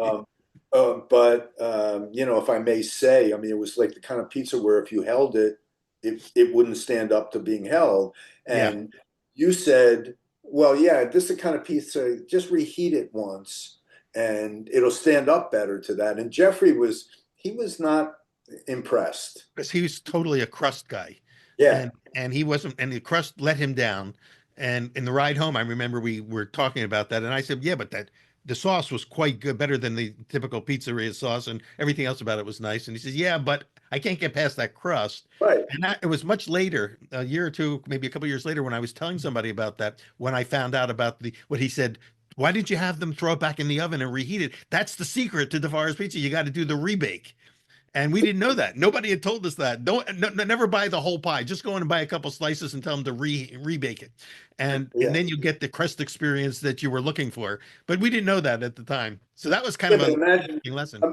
Right. But if I may say, I mean, it was like the kind of pizza where if you held it, it wouldn't stand up to being held. And you said, well, yeah, this is the kind of pizza, just reheat it once and it'll stand up better to that. And Jeffrey was not impressed. Because he was totally a crust guy. Yeah. And he wasn't, and the crust let him down. And in the ride home, I remember we were talking about that, and I said, yeah, but the sauce was quite good, better than the typical pizzeria sauce, and everything else about it was nice. And he says, yeah, but I can't get past that crust. Right. And it was much later, a year or two, maybe a couple of years later, when I was telling somebody about that, when I found out about what he said. Why did you have them throw it back in the oven and reheat it? That's the secret to DeFara's Pizza. You got to do the rebake. And we didn't know that. Nobody had told us that. Never buy the whole pie. Just go in and buy a couple slices and tell them to rebake it, and then you get the crust experience that you were looking for. But we didn't know that at the time, so that was kind of a lesson.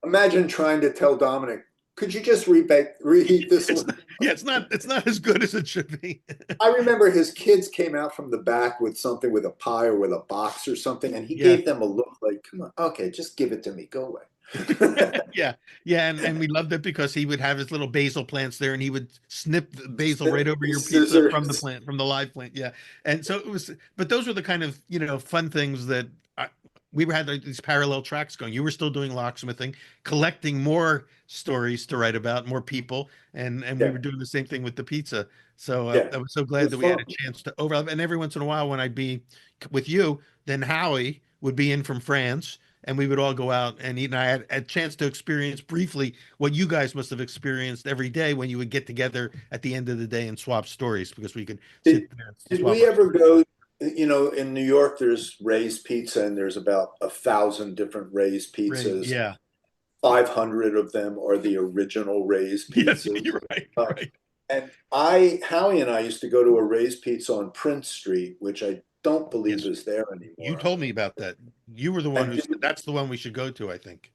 Imagine trying to tell Dominic, could you just reheat this one? It's not as good as it should be. I remember his kids came out from the back with something, with a pie or with a box or something, and he gave them a look like, come on, okay, just give it to me, go away. Yeah, and we loved it because he would have his little basil plants there, and he would snip the basil right over your pizza from the live plant. Yeah, and so it was. But those were the kind of fun things that we had these parallel tracks going. You were still doing locksmithing, collecting more stories to write about, more people, and we were doing the same thing with the pizza. So I was so glad that we had a chance to overlap. And every once in a while, when I'd be with you, then Howie would be in from France, and we would all go out and eat. And I had a chance to experience briefly what you guys must have experienced every day when you would get together at the end of the day and swap stories, because we could sit there. Did we ever go, in New York, there's Ray's Pizza, and there's about 1,000 different Ray's pizzas. Yeah. 500 of them are the original Ray's pizzas. Yes, you're right. And Howie and I used to go to a Ray's Pizza on Prince Street, which I don't believe is there anymore. You told me about that. You were the one who said that's the one we should go to, I think.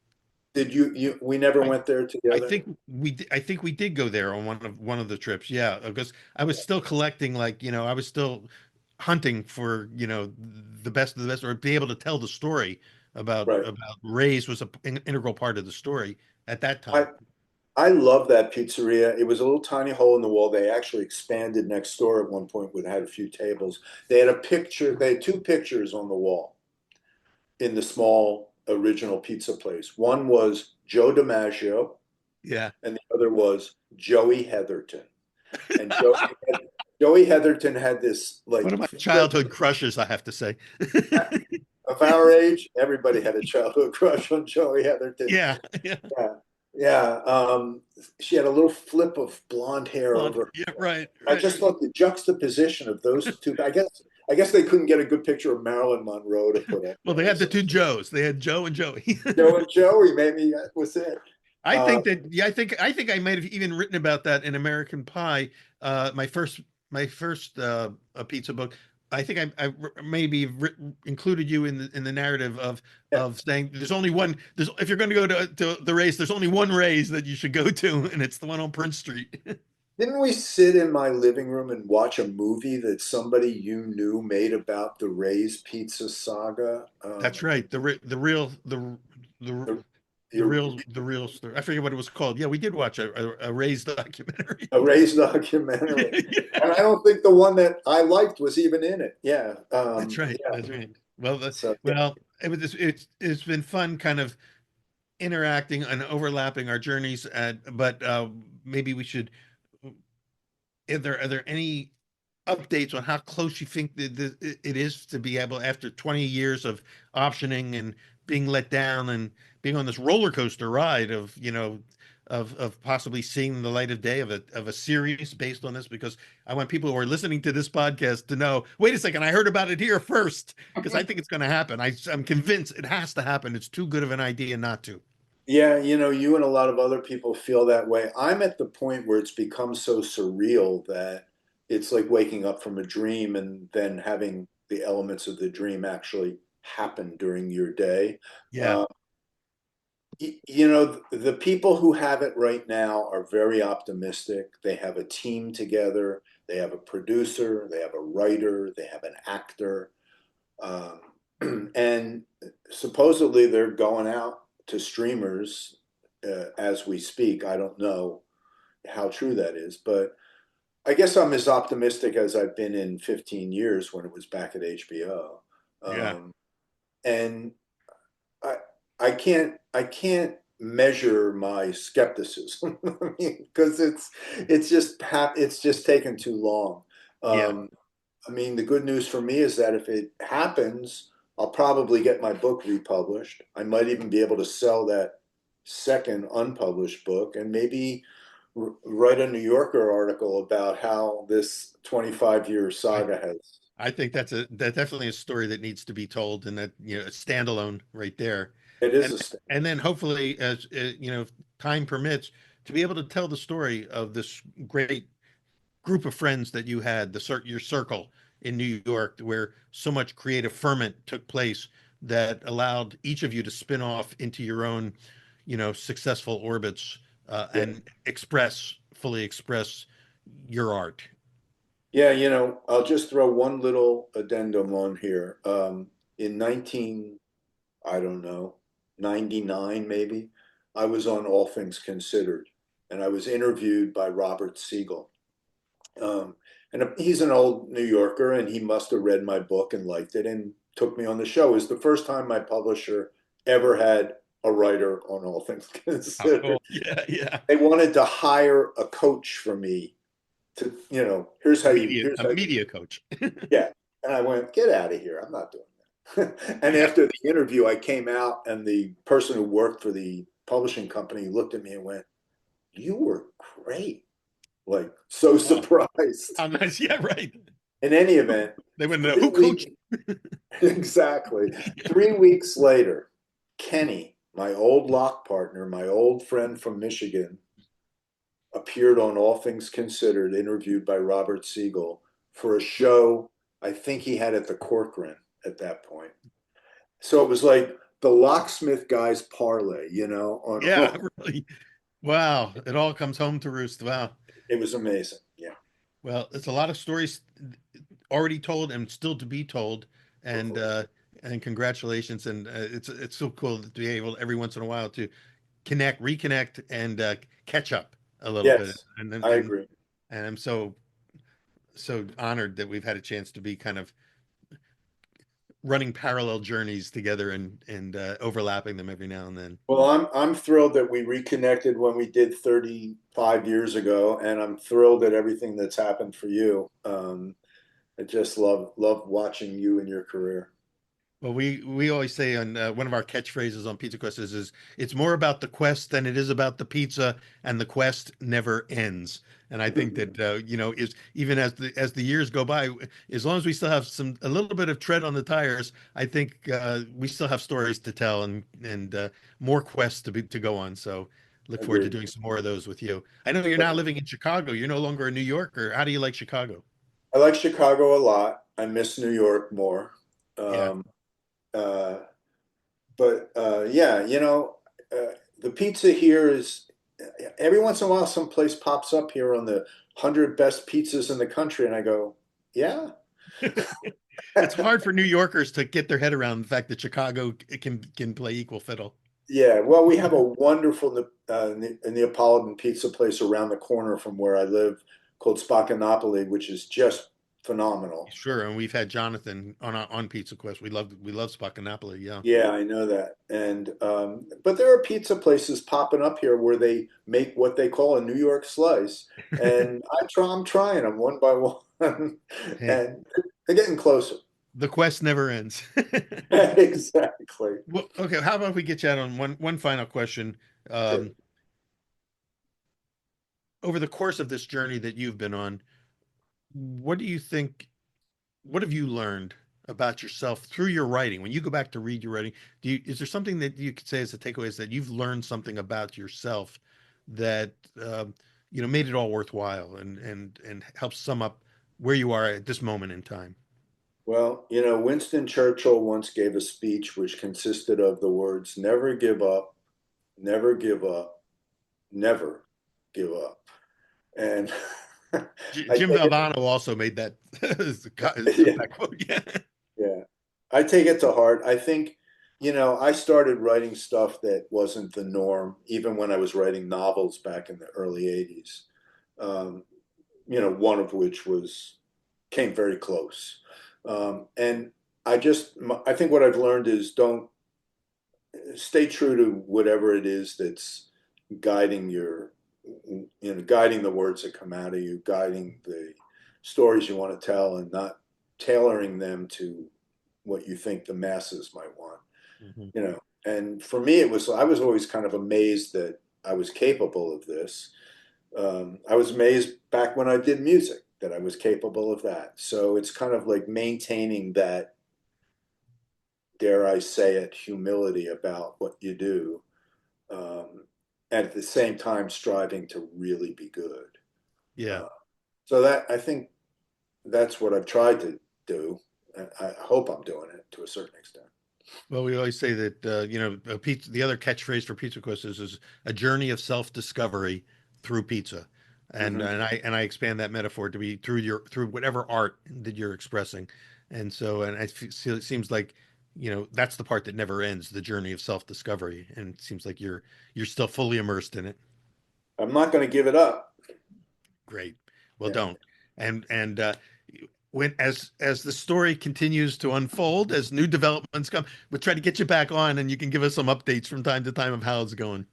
Did you we never went there together? I think we did go there on one of the trips. Yeah, because I was still collecting, I was still hunting for, the best of the best, or be able to tell the story about Ray's was an integral part of the story at that time. I love that pizzeria. It was a little tiny hole in the wall. They actually expanded next door at one point, where they had a few tables. They had two pictures on the wall in the small original pizza place. One was Joe DiMaggio. Yeah. And the other was Joey Heatherton. And Joey Heatherton had this, like, one of my childhood crushes, I have to say. Of our age, everybody had a childhood crush on Joey Heatherton. Yeah. Yeah, she had a little flip of blonde hair Blonde. over. Yeah, right, I right. just thought the juxtaposition of those two. I guess they couldn't get a good picture of Marilyn Monroe to put up Well, they there. had the So two Joes. They had Joe and Joey. Joe and Joey, maybe that was it. I Uh, think that yeah, I think I might have even written about that in American Pie, my first pizza book. I think I maybe included you in the narrative yeah. of saying there's only one. There's if you're going to go to the race, there's only one race that you should go to, and it's the one on Prince Street. Didn't we sit in my living room and watch a movie that somebody you knew made about the Ray's Pizza saga? That's right. The The, the real story. I forget what it was called. Yeah, we did watch a Ray's documentary. a Ray's documentary. And I Yeah. don't think the one that I liked was even in it. Yeah. That's right. Yeah. That's right. Well, So yeah. well, it's been fun, kind of interacting and overlapping our journeys. But maybe we should. Are there any updates on how close you think it is to be able, after 20 years of optioning and being let down and being on this roller coaster ride of, of possibly seeing the light of day of a series based on this? Because I want people who are listening to this podcast to know, wait a second, I heard about it here first, because I think it's going to happen. I'm convinced it has to happen. It's too good of an idea not to. Yeah, you and a lot of other people feel that way. I'm at the point where it's become so surreal that it's like waking up from a dream and then having the elements of the dream actually happen during your day. Yeah. Uh, the people who have it right now are very optimistic. They have a team together, they have a producer, they have a writer, they have an actor. Um, and supposedly they're going out to streamers as we speak. I don't know how true that is, but I guess I'm as optimistic as I've been in 15 years when it was back at HBO. Yeah. And I I can't measure my skepticism. I mean, because it's just taken too long. Yeah. Um, I mean, the good news for me is that if it happens, I'll probably get my book republished. I might even be able to sell that second unpublished book and maybe write a New Yorker article about how this 25-year I saga has. I think that's definitely a story that needs to be told, and that, a standalone right there. It is And a st- and then hopefully, as if time permits, to be able to tell the story of this great group of friends that you had, your circle in New York, where so much creative ferment took place that allowed each of you to spin off into your own, successful orbits, yeah. and fully express your art. Yeah, I'll just throw one little addendum on here. In 19, I don't know, 99 maybe, I was on All Things Considered, and I was interviewed by Robert Siegel. Um, and he's an old New Yorker, and he must have read my book and liked it and took me on the show. It was the first time my publisher ever had a writer on All Things Oh, Considered. cool. Yeah, yeah. They wanted to hire a coach for me to, here's how you, A media coach. yeah. And I went, get out of here. I'm not doing that. And Yeah. after the interview, I came out, and the person who worked for the publishing company looked at me and went, you were great. Like, so Oh, surprised. how nice. Yeah, right. In any event, They wouldn't know three who coached. weeks, exactly. 3 weeks later, Kenny, my old lock partner, my old friend from Michigan, appeared on All Things Considered, interviewed by Robert Siegel for a show I think he had at the Corcoran at that point. So it was like the locksmith guys parlay, Yeah, really. Wow. It all comes home to roost. Wow. it was amazing. Yeah. Well, it's a lot of stories already told and still to be told. And Hopefully. and congratulations. And it's so cool to be able every once in a while to reconnect, and catch up a little bit. Yes, And then I agree. and I'm so honored that we've had a chance to be kind of running parallel journeys together, and overlapping them every now and then. Well, I'm thrilled that we reconnected when we did 35 years ago, and I'm thrilled at everything that's happened for you. I just love watching you and your career. Well, we always say on one of our catchphrases on Pizza Quest is it's more about the quest than it is about the pizza, and the quest never ends. And I think that is even as the years go by, as long as we still have a little bit of tread on the tires, I think we still have stories to tell and more quests to go on. So look forward to Agreed. doing some more of those with you. I know you're now living in Chicago. You're no longer in New York, or how do you like Chicago? I like Chicago a lot. I miss New York more. Yeah. Um, uh, but yeah, the pizza here is every once in a while some place pops up here on the 100 best pizzas in the country, and I go, yeah. It's hard for New Yorkers to get their head around the fact that Chicago can play equal fiddle. Yeah, well, we have a wonderful Neapolitan pizza place around the corner from where I live called Spaccanapoli, which is just phenomenal. Sure, and we've had Jonathan on Pizza Quest. We love Spaccanapoli. Yeah. Yeah, I know that. And but there are pizza places popping up here where they make what they call a New York slice, and I'm trying them one by one, Hey, and they're getting closer. the quest never ends. Exactly. Well, okay. How about we get you out on one final question? Sure. Um, Over the course of this journey that you've been on, what do you think? What have you learned about yourself through your writing? When you go back to read your writing, is there something that you could say as a takeaway is that you've learned something about yourself that made it all worthwhile and helps sum up where you are at this moment in time? Well, Winston Churchill once gave a speech which consisted of the words, never give up, never give up, never give up. And I Jim take it, Valvano also made that yeah, that quote. Yeah. yeah, I take it to heart. I think, I started writing stuff that wasn't the norm, even when I was writing novels back in the early 80s. Um, one of which came very close. And I think what I've learned is don't stay true to whatever it is that's guiding guiding the words that come out of you, guiding the stories you want to tell, and not tailoring them to what you think the masses might want. Mhm. And for me, I was always kind of amazed that I was capable of this. I was amazed back when I did music that I was capable of that. So it's kind of like maintaining that, dare I say it, humility about what you do, and at the same time striving to really be good. Yeah. Uh, so that I think that's what I've tried to do. And I hope I'm doing it to a certain extent. Well, we always say that pizza. The other catchphrase for Pizza Quest is a journey of self-discovery through pizza, and Mm-hmm. and I expand that metaphor to be through whatever art that you're expressing, and so it seems like that's the part that never ends, the journey of self-discovery, and it seems like you're still fully immersed in it. I'm not going to give it up. Great. Well, Yeah. don't. And when as the story continues to unfold, as new developments come, we'll try to get you back on, and you can give us some updates from time to time of how it's going.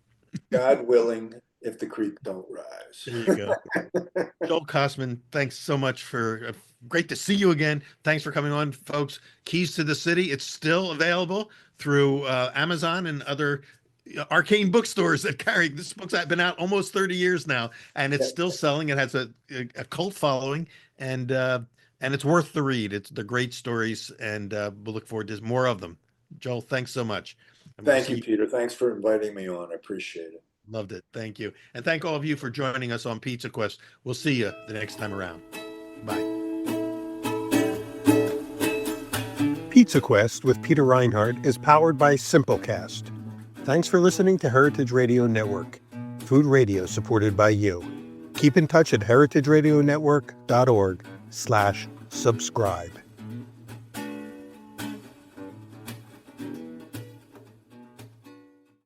God willing, if the creek don't There you go. rise. Joel Kostman, thanks so much for great to see you again. Thanks for coming on, folks. Keys to the City. It's still available through Amazon and other arcane bookstores that carry this book's been out almost 30 years now, and it's Yeah. still selling. It has a cult following, and it's worth the read. It's the great stories, and we'll look forward to more of them. Joel, thanks so much. And we'll Thank see you, you. Peter. Thanks for inviting me on. I appreciate it. Loved it. Thank you. And thank all of you for joining us on Pizza Quest. We'll see you the next time around. Bye. Pizza Quest with Peter Reinhardt is powered by Simplecast. Thanks for listening to Heritage Radio Network, food radio supported by you. Keep in touch at heritageradionetwork.org/subscribe.